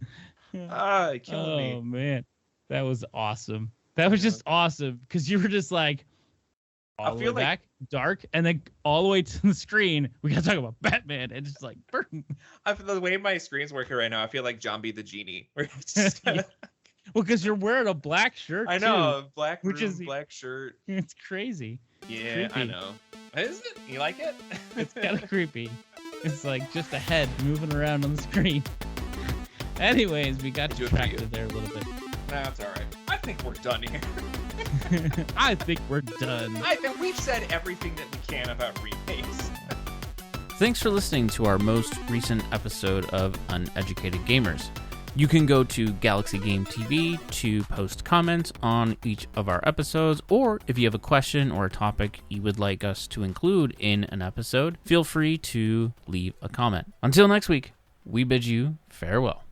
killed me. Oh, man. That was awesome. That was just awesome because you were just like, all the way back, dark, and then all the way to the screen, we gotta talk about Batman, and it's like, burn. I feel the way my screen's working right now, I feel like John B. the Genie. Yeah. Well, because you're wearing a black shirt. I know, too, black shirt. It's crazy. Yeah, creepy. I know. Is it? You like it? It's kind of creepy. It's like just a head moving around on the screen. Anyways, we got distracted there a little bit. That's all right. I think we're done here. I think we're done. I think we've said everything that we can about remakes. Thanks for listening to our most recent episode of Uneducated Gamers. You can go to Galaxy Game TV to post comments on each of our episodes, or if you have a question or a topic you would like us to include in an episode, feel free to leave a comment. Until next week, we bid you farewell.